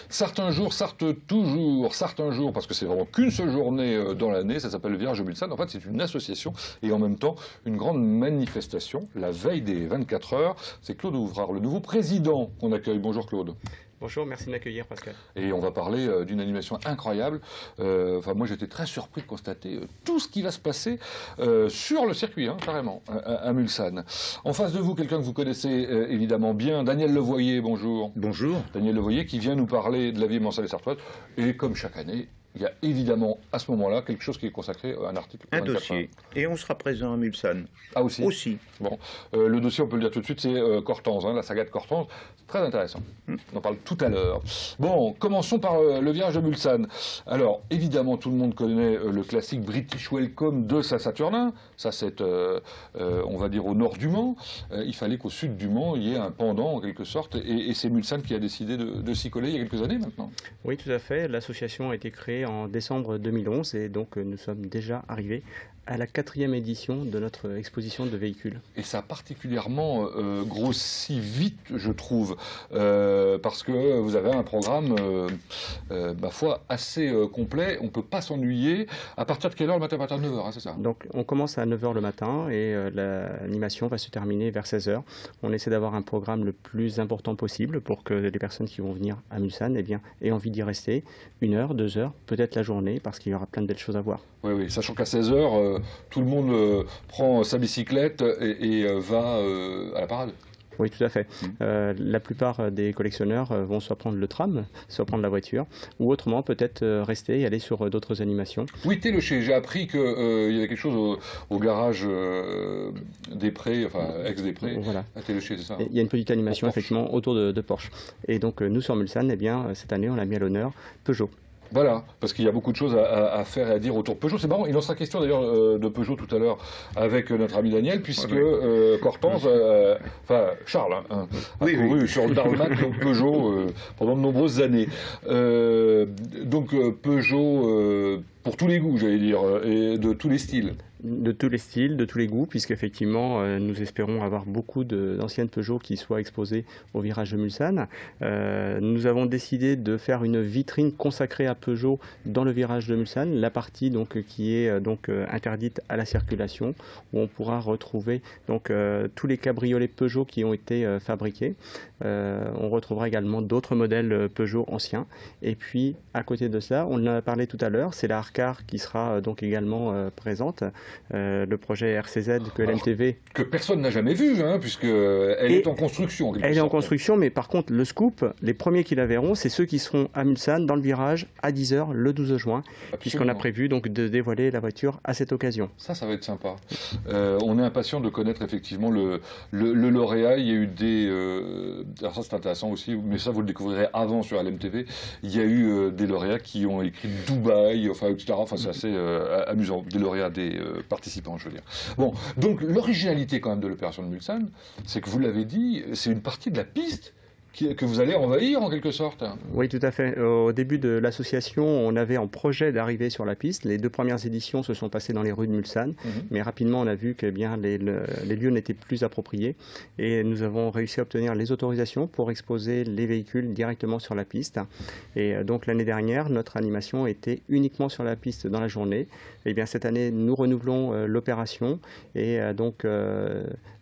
Certains jours, certes toujours, certains jours, parce que c'est vraiment qu'une seule journée dans l'année, ça s'appelle le Virage de Mulsanne. En fait, c'est une association et en même temps une grande manifestation. La veille des 24 heures, c'est Claude Ouvrard, le nouveau président qu'on accueille. Bonjour Claude. Bonjour, merci de m'accueillir Pascal. Et on va parler d'une animation incroyable. Moi j'étais très surpris de constater tout ce qui va se passer sur le circuit, carrément, à Mulsanne. En face de vous, quelqu'un que vous connaissez évidemment bien, Daniel Levoyer, bonjour. Bonjour. Daniel Levoyer qui vient nous parler de la vie Mansal et Sartoise. Et comme chaque année, il y a évidemment à ce moment-là quelque chose qui est consacré à un article. Un dossier. Et on sera présent à Mulsanne. Ah aussi. Aussi. Bon, le dossier, on peut le dire tout de suite, c'est Cortange, la saga de Cortange. C'est très intéressant. On en parle tout à l'heure. Bon, commençons par le Virage de Mulsanne. Alors, évidemment, tout le monde connaît le classique British Welcome de Saint-Saturnin. Ça, c'est, on va dire, au nord du Mans. Il fallait qu'au sud du Mans, il y ait un pendant, en quelque sorte. Et c'est Mulsanne qui a décidé de s'y coller il y a quelques années maintenant. Oui, tout à fait. L'association a été créée en décembre 2011 et donc nous sommes déjà arrivés à la 4e édition de notre exposition de véhicules. Et ça a particulièrement grossi vite, je trouve, parce que vous avez un programme, ma foi, assez complet. On ne peut pas s'ennuyer. À partir de quelle heure le matin? À partir de 9h, c'est ça? Donc on commence à 9h le matin et l'animation va se terminer vers 16h. On essaie d'avoir un programme le plus important possible pour que les personnes qui vont venir à Mulsanne aient envie d'y rester 1 heure, 2 heures, peut-être la journée, parce qu'il y aura plein de belles choses à voir. Oui, oui, sachant qu'à 16h, tout le monde prend sa bicyclette et va à la parade. Oui, tout à fait. La plupart des collectionneurs vont soit prendre le tram, soit prendre la voiture, ou autrement peut-être rester et aller sur d'autres animations. Oui, Télocher, j'ai appris qu'il y avait quelque chose au garage des Prés, enfin ex-des-Prés, voilà. À Télocher, c'est ça? Il y a une petite animation effectivement autour de Porsche. Et donc nous sur Mulsanne, cette année on a mis à l'honneur Peugeot. Voilà, parce qu'il y a beaucoup de choses à faire et à dire autour de Peugeot. C'est marrant, il en sera question d'ailleurs de Peugeot tout à l'heure avec notre ami Daniel, puisque Cortange, Charles, a couru sur le tarmac de Peugeot pendant de nombreuses années. Donc Peugeot, pour tous les goûts, j'allais dire, et de tous les styles. De tous les styles, de tous les goûts, puisqu'effectivement, nous espérons avoir beaucoup d'anciennes Peugeot qui soient exposées au Virage de Mulsanne. Nous avons décidé de faire une vitrine consacrée à Peugeot dans le Virage de Mulsanne, la partie donc, qui est interdite à la circulation, où on pourra retrouver tous les cabriolets Peugeot qui ont été fabriqués. On retrouvera également d'autres modèles Peugeot anciens. Et puis, à côté de cela, on en a parlé tout à l'heure, c'est la Arcar qui sera donc également présente. Le projet RCZ que l'MTV... Que personne n'a jamais vu, puisqu'elle est en construction. Elle est en construction, mais par contre, le scoop, les premiers qui la verront, c'est ceux qui seront à Mulsanne, dans le virage, à 10h, le 12 juin, puisqu'on a prévu donc, de dévoiler la voiture à cette occasion. Ça va être sympa. On est impatient de connaître effectivement le lauréat. Il y a eu des... alors ça, c'est intéressant aussi, mais ça, vous le découvrirez avant sur LMTV. Il y a eu des lauréats qui ont écrit Dubaï, etc. Enfin, c'est assez amusant. Des lauréats, des participants, je veux dire. Bon, donc l'originalité quand même de l'opération de Mulsanne, c'est que vous l'avez dit, c'est une partie de la piste que vous allez envahir en quelque sorte. Oui, tout à fait. Au début de l'association, on avait en projet d'arriver sur la piste. Les 2 premières éditions se sont passées dans les rues de Mulsanne, mais rapidement on a vu que les lieux n'étaient plus appropriés et nous avons réussi à obtenir les autorisations pour exposer les véhicules directement sur la piste. Et donc l'année dernière, notre animation était uniquement sur la piste dans la journée. Et bien cette année, nous renouvelons l'opération et donc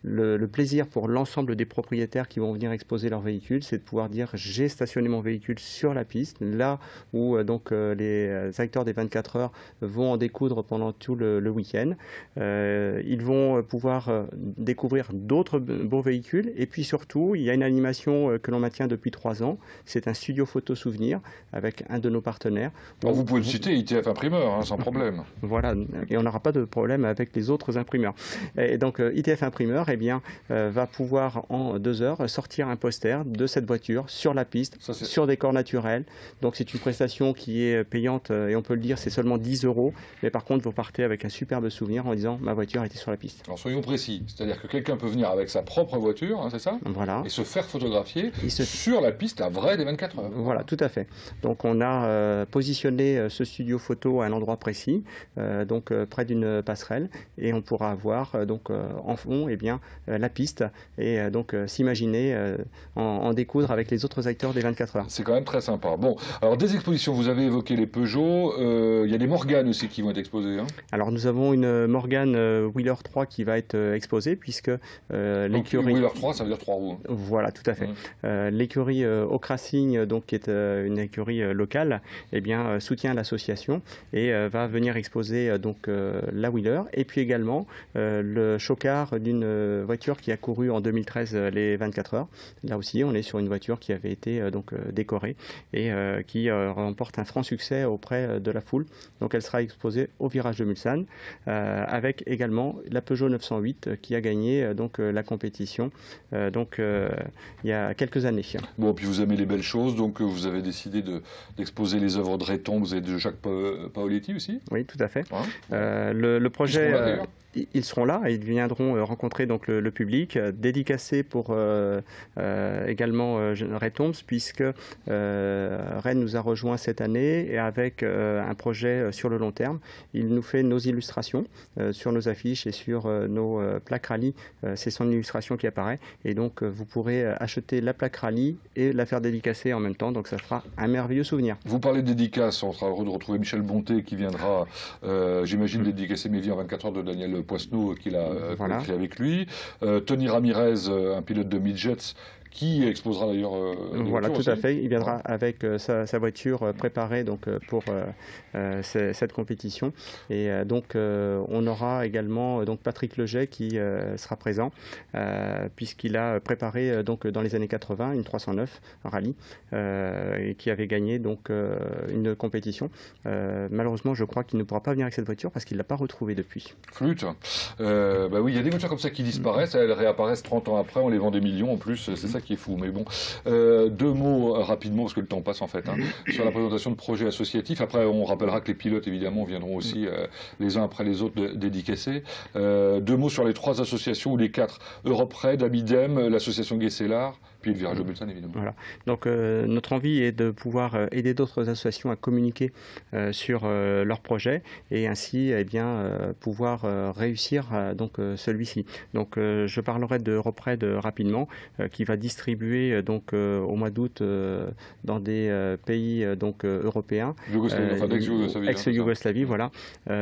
le plaisir pour l'ensemble des propriétaires qui vont venir exposer leurs véhicules, c'est de pouvoir dire j'ai stationné mon véhicule sur la piste, là où les acteurs des 24 heures vont en découdre pendant tout le week-end. Ils vont pouvoir découvrir d'autres beaux véhicules et puis surtout, il y a une animation que l'on maintient depuis 3 ans. C'est un studio photo souvenir avec un de nos partenaires. Alors vous pouvez le citer, ITF Imprimeur, sans problème. Voilà, et on n'aura pas de problème avec les autres imprimeurs. Et donc ITF Imprimeur va pouvoir en 2 heures sortir un poster de cette voiture sur la piste, sur décor naturel. Donc c'est une prestation qui est payante et on peut le dire, c'est seulement 10 €. Mais par contre, vous partez avec un superbe souvenir en disant ma voiture était sur la piste. Alors soyons précis, c'est-à-dire que quelqu'un peut venir avec sa propre voiture, c'est ça? Voilà. Et se faire photographier sur la piste, la vraie des 24 heures. Voilà, tout à fait. Donc on a positionné ce studio photo à un endroit précis, près d'une passerelle, et on pourra voir en fond la piste et donc s'imaginer en découdre avec les autres acteurs des 24 heures. C'est quand même très sympa. Bon, alors des expositions, vous avez évoqué les Peugeot, il y a des Morgane aussi qui vont être exposées. Hein. Alors nous avons une Morgane Wheeler 3 qui va être exposée puisque l'écurie... Wheeler 3, ça veut dire 3 roues. Hein. Voilà, tout à fait. L'écurie Okrasing, donc qui est une écurie locale, eh bien, soutient l'association et va venir exposer donc la Wheeler et puis également le chocard d'une voiture qui a couru en 2013 les 24 heures. Là aussi, on est sur une voiture qui avait été donc décorée et qui remporte un franc succès auprès de la foule. Donc elle sera exposée au virage de Mulsanne avec également la Peugeot 908 qui a gagné donc la compétition donc il y a quelques années. Bon, puis vous aimez les belles choses, donc vous avez décidé d'exposer les œuvres de Retombs et de Jacques Paoletti aussi. Oui, tout à fait. Hein, le projet... Ils seront là et ils viendront rencontrer donc le public, dédicacé pour également Retombs, puisque Rennes nous a rejoint cette année et avec un projet sur le long terme. Il nous fait nos illustrations sur nos affiches et sur nos plaques rallye. C'est son illustration qui apparaît et donc vous pourrez acheter la plaque rallye et la faire dédicacer en même temps. Donc ça fera un merveilleux souvenir. Vous parlez de dédicace, on sera heureux de retrouver Michel Bonté qui viendra, j'imagine, dédicacer Mes vies en 24 heures de Daniel Poisneau qu'il a écrit avec lui. Tony Ramirez, un pilote de midgets, qui exposera d'ailleurs voilà, tout aussi. à fait. Il viendra avec sa voiture préparée donc, pour cette compétition. Et donc, on aura également donc, Patrick Leget qui sera présent, puisqu'il a préparé donc, dans les années 80 une 309 rallye et qui avait gagné donc, une compétition. Malheureusement, je crois qu'il ne pourra pas venir avec cette voiture parce qu'il ne l'a pas retrouvée depuis. Flûte. Bah oui, il y a des voitures comme ça qui disparaissent, elles réapparaissent 30 ans après, on les vend des millions en plus, c'est ça qui est fou. Mais bon, deux mots rapidement, parce que le temps passe en fait, hein, sur la présentation de projets associatifs. Après, on rappellera que les pilotes, évidemment, viendront aussi les uns après les autres dédicacés. Deux mots sur les trois associations, ou les quatre, Europe Raid, Abidem, l'association Guesselard, puis le virage de Mulsanne, évidemment. Voilà. Donc notre envie est de pouvoir aider d'autres associations à communiquer sur leurs projets et ainsi eh bien, pouvoir réussir donc, celui-ci. Donc je parlerai de Europe Raid rapidement, qui va distribuer donc, au mois d'août dans des pays donc, européens, ex-Yougoslavie, voilà,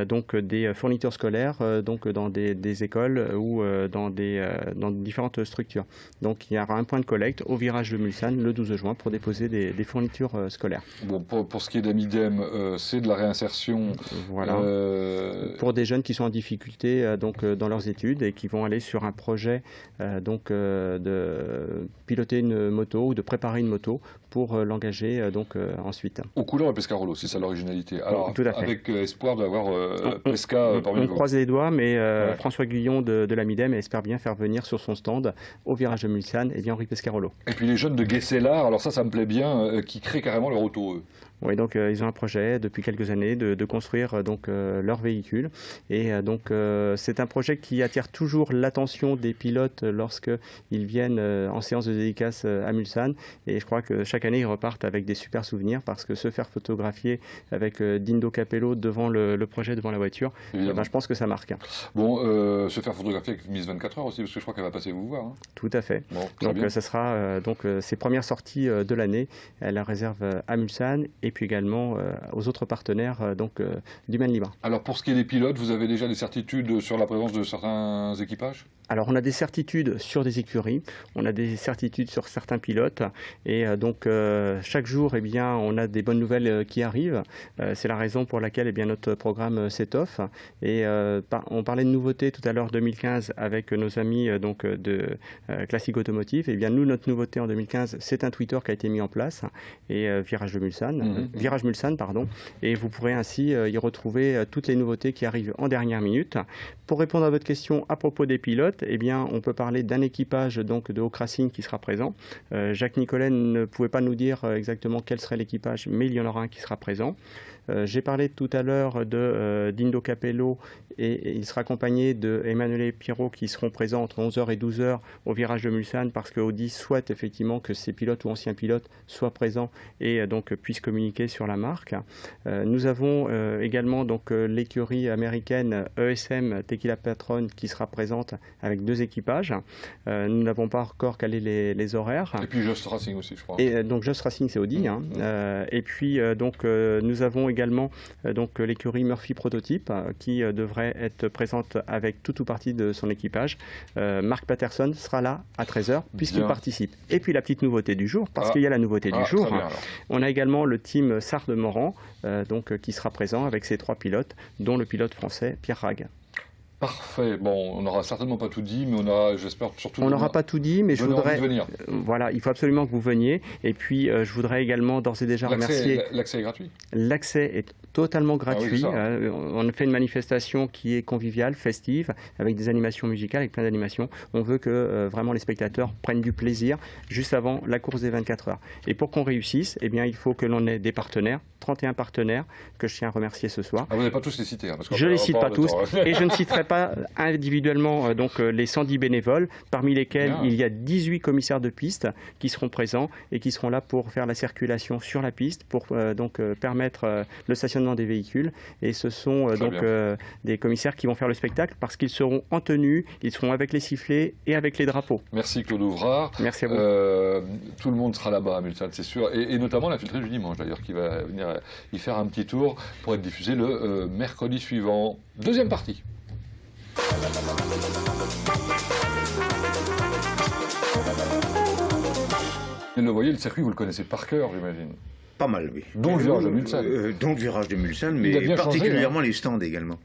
donc des fournitures scolaires donc, dans des écoles ou dans différentes structures. Donc il y aura un point de collecte au virage de Mulsanne le 12 juin pour déposer des fournitures scolaires. Bon, pour ce qui est d'Amidem, c'est de la réinsertion. Voilà. Pour des jeunes qui sont en difficulté donc, dans leurs études et qui vont aller sur un projet donc, de piloter une moto ou de préparer une moto pour l'engager donc ensuite. Aux couleurs de Pescarolo, c'est ça l'originalité. Alors, tout à fait. Avec espoir d'avoir Pesca parmi vous. On croise les doigts, mais François Guillon de l'Amidem espère bien faire venir sur son stand au virage de Mulsanne et bien Henri Pescarolo. Et puis les jeunes de Guesselard, alors ça me plaît bien, qui créent carrément leur auto, eux. Oui, donc ils ont un projet depuis quelques années de construire donc leur véhicule et donc c'est un projet qui attire toujours l'attention des pilotes lorsqu'ils viennent en séance de dédicace à Mulsanne et je crois que chaque année ils repartent avec des super souvenirs parce que se faire photographier avec Dindo Capello devant le projet, devant la voiture, ben, je pense que ça marque. Bon, se faire photographier avec Miss 24 heures aussi parce que je crois qu'elle va passer vous voir. Hein. Tout à fait. Bon, donc ça sera donc ses premières sorties de l'année. Elle la réserve à Mulsanne et puis également aux autres partenaires donc, du Maine Libre. Alors pour ce qui est des pilotes, vous avez déjà des certitudes sur la présence de certains équipages ? Alors on a des certitudes sur des écuries, on a des certitudes sur certains pilotes et donc chaque jour eh bien, on a des bonnes nouvelles qui arrivent. C'est la raison pour laquelle eh bien, notre programme s'étoffe et on parlait de nouveautés tout à l'heure 2015 avec nos amis donc, de Classique Automotive. Et bien, nous, notre nouveauté en 2015, c'est un Twitter qui a été mis en place et Virage Mulsanne, pardon, et vous pourrez ainsi y retrouver toutes les nouveautés qui arrivent en dernière minute. Pour répondre à votre question à propos des pilotes, eh bien, on peut parler d'un équipage donc, de Okrasing qui sera présent. Jacques Nicolet ne pouvait pas nous dire exactement quel serait l'équipage, mais il y en aura un qui sera présent. J'ai parlé tout à l'heure d'Indo Capello et il sera accompagné de Emmanuel et Pierrot qui seront présents entre 11h et 12h au virage de Mulsanne parce que Audi souhaite effectivement que ces pilotes ou anciens pilotes soient présents et donc puissent communiquer sur la marque. Nous avons également donc l'écurie américaine ESM Tequila Patron qui sera présente avec 2 équipages. Nous n'avons pas encore calé les horaires. Et puis Just Racing aussi, je crois. Et donc Just Racing, c'est Audi. Et puis donc nous avons également donc l'écurie Murphy Prototype qui devrait être présente avec tout ou partie de son équipage. Mark Patterson sera là à 13h puisqu'il participe. Et puis la petite nouveauté du jour, parce qu'il y a la nouveauté du jour, bien, on a également le team Sardes-Morand donc qui sera présent avec ses 3 pilotes, dont le pilote français Pierre Rague. Parfait. Bon, on n'aura certainement pas tout dit, mais on a, j'espère surtout... On n'aura pas tout dit, mais je voudrais... Voilà, il faut absolument que vous veniez. Et puis, je voudrais également d'ores et déjà remercier... L'accès est gratuit ? L'accès est totalement gratuit. Ah oui, on fait une manifestation qui est conviviale, festive, avec des animations musicales, avec plein d'animations. On veut que vraiment les spectateurs prennent du plaisir juste avant la course des 24 heures. Et pour qu'on réussisse, eh bien, il faut que l'on ait des partenaires, 31 partenaires, que je tiens à remercier ce soir. Ah, vous n'avez pas tous les cités, parce je ne les cite pas tous, et je ne citerai pas individuellement donc, les 110 bénévoles, parmi lesquels il y a 18 commissaires de piste qui seront présents et qui seront là pour faire la circulation sur la piste, pour donc permettre le stationnement des véhicules. Et ce sont donc des commissaires qui vont faire le spectacle parce qu'ils seront en tenue, ils seront avec les sifflets et avec les drapeaux. Merci Claude Ouvrard. Merci à vous. Tout le monde sera là-bas à Mulsanne, c'est sûr, et notamment l'infiltré du dimanche d'ailleurs, qui va venir y faire un petit tour pour être diffusé le mercredi suivant. Deuxième partie. Et le voyez, le circuit, vous le connaissez par cœur, j'imagine. Pas mal, oui. Dont le virage de Mulsanne. Dont le virage de Mulsanne, mais particulièrement les stands également.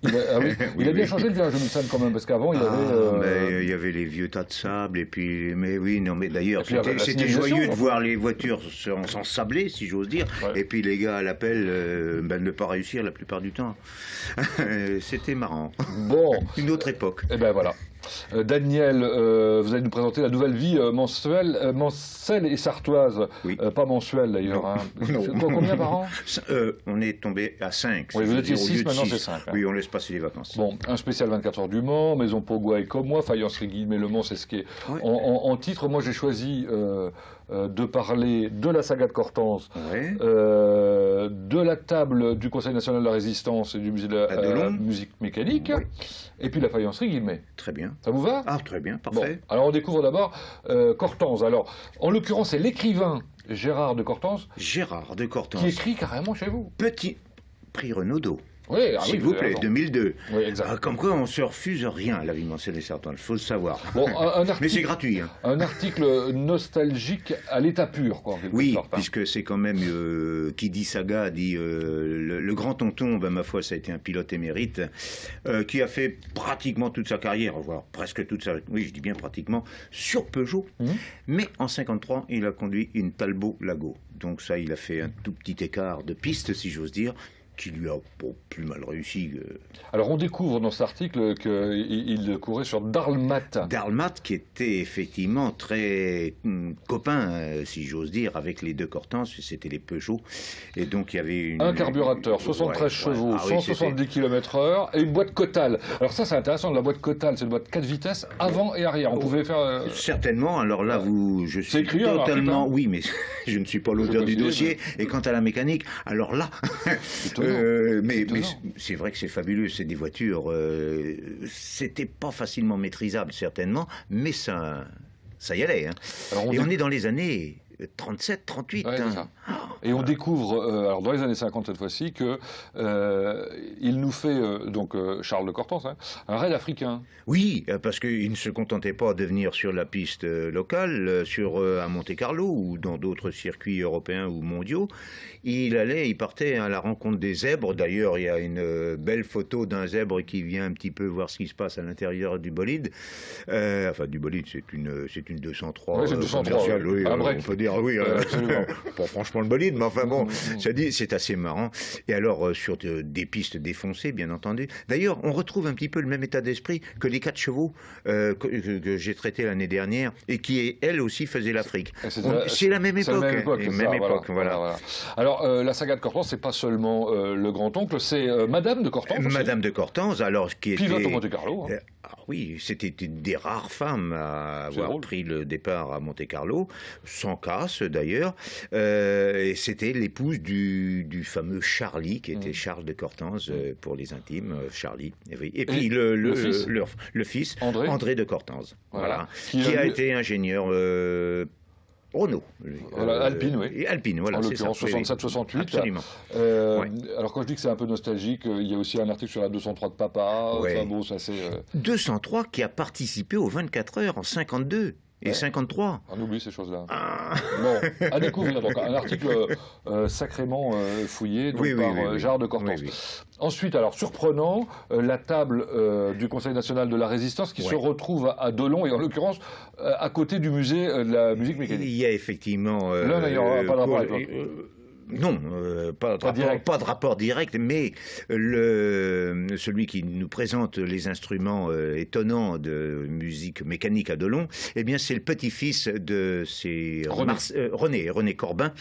Il a bien changé le virage de Mulsanne quand même, parce qu'avant, il y avait... il y avait les vieux tas de sable, et puis... Mais oui, non, mais d'ailleurs, c'était joyeux de voir les voitures s'ensabler, si j'ose dire, et puis les gars à l'appel ne pas réussir la plupart du temps. C'était marrant. Bon. Une autre époque. Et ben voilà. Daniel, vous allez nous présenter la nouvelle vie mancelle et sartoise. Oui. Pas mensuelle d'ailleurs. Hein. Combien par an? On est tombé à 5. Oui, vous étiez 6, maintenant c'est 5. Hein. Oui, on laisse passer les vacances. Bon, un spécial 24 heures du Mans, Maison Pogouaille comme moi, Faïencerie Guillemets Le Mans, c'est ce qui est en titre. Moi j'ai choisi de parler de la saga de Cortance, de la table du Conseil national de la résistance et du musée de la musique mécanique, et puis la Faïencerie Guillemets. Très bien. Ça vous va? Ah, très bien, parfait. Bon, alors on découvre d'abord Cortance. Alors, en l'occurrence, c'est l'écrivain Gérard de Cortance. Gérard de Cortance. Qui écrit carrément chez vous. Petit prix Renaudot. Oui, s'il vous plaît, 2002. Oui, exact. Comme quoi, on ne se refuse rien à la vie mancelle et sartoise, il faut le savoir. Bon, mais c'est gratuit. Hein. Un article nostalgique à l'état pur, quoi. Oui, sorte, hein. Puisque c'est quand même, qui dit saga, dit le grand tonton, ben, ma foi, ça a été un pilote émérite, qui a fait pratiquement toute sa carrière, voire presque toute sa, oui, je dis bien pratiquement, sur Peugeot. Mais en 53, il a conduit une Talbot Lago. Donc ça, il a fait un tout petit écart de piste, si j'ose dire, qui lui a plus mal réussi. Alors on découvre dans cet article qu'il courait sur Darlmat. Darlmat qui était effectivement très copain, si j'ose dire, avec les deux Cortance, c'était les Peugeot. Et donc il y avait un carburateur, 73 chevaux, 170 km/h et une boîte Cotal. Alors ça c'est intéressant, la boîte Cotal, c'est une boîte 4 vitesses, avant et arrière. On pouvait faire... Certainement, alors là je suis totalement... Oui, mais je ne suis pas l'auteur du dossier. Et quant à la mécanique, alors là... mais c'est vrai que c'est fabuleux, c'est des voitures, c'était pas facilement maîtrisable certainement, mais ça y allait. Hein. Et on est dans les années 37, 38. Ouais, hein. Et on découvre, alors dans les années 50 cette fois-ci, que il nous fait, donc Charles de Cortance, hein, un raid africain. Oui, parce qu'il ne se contentait pas de venir sur la piste locale, à Monte-Carlo ou dans d'autres circuits européens ou mondiaux. Il partait à la rencontre des zèbres. D'ailleurs, il y a une belle photo d'un zèbre qui vient un petit peu voir ce qui se passe à l'intérieur du bolide. Enfin, du bolide, c'est une 203. Oui, c'est une 203. Oui, un on peut dire, oui, pas franchement le bolide, mais enfin bon, c'est assez marrant. Et alors, sur des pistes défoncées, bien entendu. D'ailleurs, on retrouve un petit peu le même état d'esprit que les 4 chevaux que j'ai traité l'année dernière et qui, elle aussi, faisait l'Afrique. C'est la même époque. Voilà. Alors, la saga de Cortance, c'est pas seulement le grand-oncle, c'est Madame de Cortance. Madame de Cortance, alors qui était... Pilote au Monte-Carlo. Oui, c'était une des rares femmes à avoir pris le départ à Monte-Carlo, sans casse d'ailleurs. Et c'était l'épouse du fameux Charlie, qui était Charles de Cortance, pour les intimes, Charlie. Et puis le fils, André de Cortance, qui a été ingénieur... Renault. Alpine, oui. Alpine, voilà. En l'occurrence, 67-68. Absolument. Alors, quand je dis que c'est un peu nostalgique, il y a aussi un article sur la 203 de papa. Ouais. Enfin, bon, ça c'est... 203 qui a participé aux 24 heures en 52 et 53. On oublie ces choses-là. Bon, à découvrir. Donc, un article sacrément fouillé par Gérard de Cortance. Ensuite, alors surprenant, la table du Conseil national de la résistance qui se retrouve à Dolon et en l'occurrence à côté du musée de la musique mécanique. Il y a effectivement... L'un n'ayant pas de rapport avec l'autre. Non, pas de rapport direct, mais celui qui nous présente les instruments étonnants de musique mécanique à Dolon, eh bien c'est le petit-fils de René Corbin,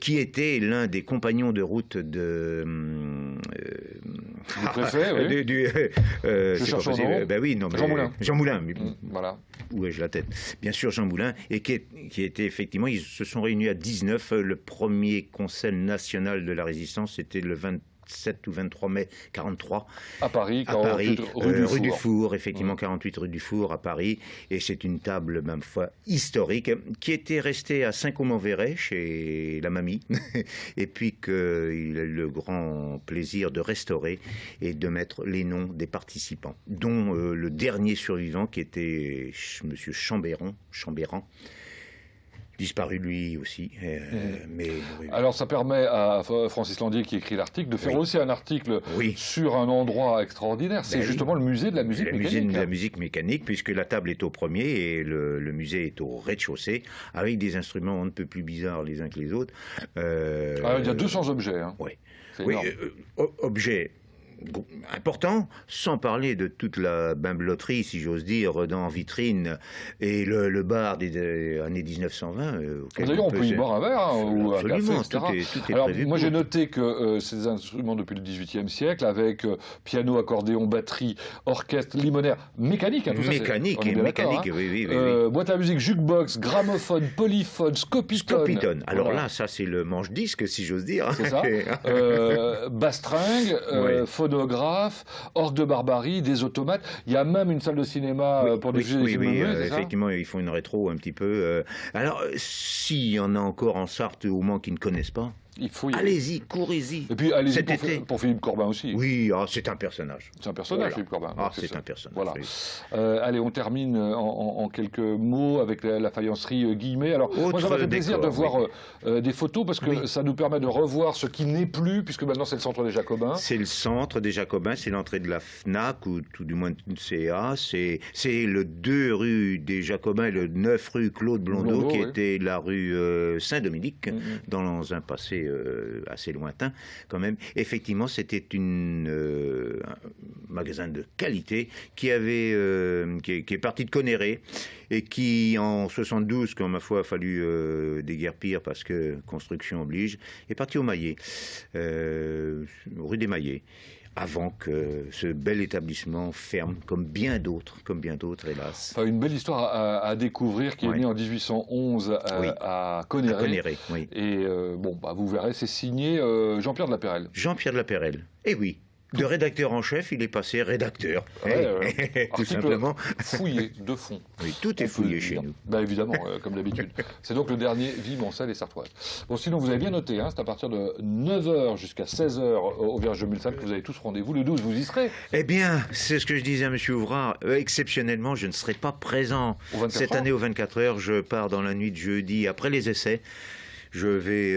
qui était l'un des compagnons de route de... du préfet, oui. Je cherche son nom. Jean Moulin. Jean Moulin. Voilà. Où ai-je la tête? Bien sûr, Jean Moulin, et qui était effectivement, ils se sont réunis à 19, le premier Conseil national de la résistance, c'était le 27 ou 23 mai 43. À Paris, 48 rue du Four, effectivement, 48 rue du Four à Paris. Et c'est une table, même foi, historique, qui était restée à Saint-Côme-en-Véret, chez la mamie, et puis qu'il a eu le grand plaisir de restaurer et de mettre les noms des participants, dont le dernier survivant, qui était M. Chambéran, disparu lui aussi. Alors ça permet à Francis Landier, qui écrit l'article, de faire aussi un article sur un endroit extraordinaire. C'est justement le musée de la musique mécanique. Le musée de la musique mécanique, puisque la table est au premier et le musée est au rez-de-chaussée, avec des instruments un peu plus bizarres les uns que les autres. Il y a 200 objets. Hein. Oui, objets important, sans parler de toute la bimbeloterie, si j'ose dire, dans vitrine, et le bar des années 1920. D'ailleurs, on peut y boire un verre, ou un café, etc. Tout est Alors, prévu moi, j'ai noté que ces instruments depuis le XVIIIe siècle, avec piano, accordéon, batterie, orchestre, limonaire, mécanique, tout mécanique, ça, oui. Boîte à musique, jukebox, gramophone, polyphone, scopitone. Alors là, ça, c'est le manche-disque, si j'ose dire. C'est ça. Bastringue, phonographe, orgue de barbarie, des automates. Il y a même une salle de cinéma pour diffuser des films. Effectivement, ils font une rétro un petit peu. Alors, s'il y en a encore en Sarthe, au moins qui ne connaissent pas, allez-y, courez-y. Et puis allez-y pour Philippe Corbin aussi. Oui, c'est un personnage. C'est un personnage, Philippe Corbin. C'est un personnage. Voilà. Allez, on termine en quelques mots avec la faïencerie Guillemet. Alors, moi, j'aurais le plaisir de voir des photos parce que ça nous permet de revoir ce qui n'est plus, puisque maintenant c'est le centre des Jacobins. C'est le centre des Jacobins, c'est l'entrée de la FNAC, ou tout du moins de CA. C'est le 2 rue des Jacobins et le 9 rue Claude Blondeau, qui était la rue Saint-Dominique, dans un passé assez lointain quand même. Effectivement, c'était un magasin de qualité qui est parti de Conneré et qui, en 72, quand ma foi a fallu déguerpir parce que construction oblige, est parti au Maillet, rue des Maillets, avant que ce bel établissement ferme, comme bien d'autres, hélas. Enfin, une belle histoire à découvrir, qui est née en 1811 à Conneré. Et vous verrez, c'est signé Jean-Pierre de la Perrelle. Jean-Pierre de la Perrelle, eh oui. De rédacteur en chef, il est passé rédacteur. Tout simplement. Fouillé de fond. Oui, tout est fouillé chez nous. Évidemment, comme d'habitude. C'est donc le dernier Vie, Moncel et Sartoise. Bon, sinon, vous avez bien noté, c'est à partir de 9h jusqu'à 16h au Vierge de Mulsanne que vous avez tous rendez-vous. Le 12, vous y serez. Eh bien, c'est ce que je disais à M. Ouvrard. Exceptionnellement, je ne serai pas présent cette année aux 24 heures. Je pars dans la nuit de jeudi, après les essais. Je vais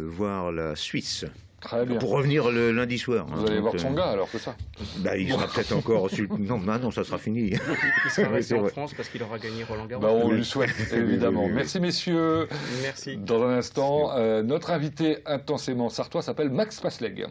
voir la Suisse. Très bien. Pour revenir le lundi soir. Vous allez voir Tsonga alors, c'est ça? Bah, il sera peut-être encore... Non, ça sera fini. Il sera resté en France parce qu'il aura gagné Roland Garros. Bah, on lui souhaite, évidemment. Oui. Merci, messieurs. Merci. Dans un instant, notre invité intensément sartois s'appelle Max Pasleg.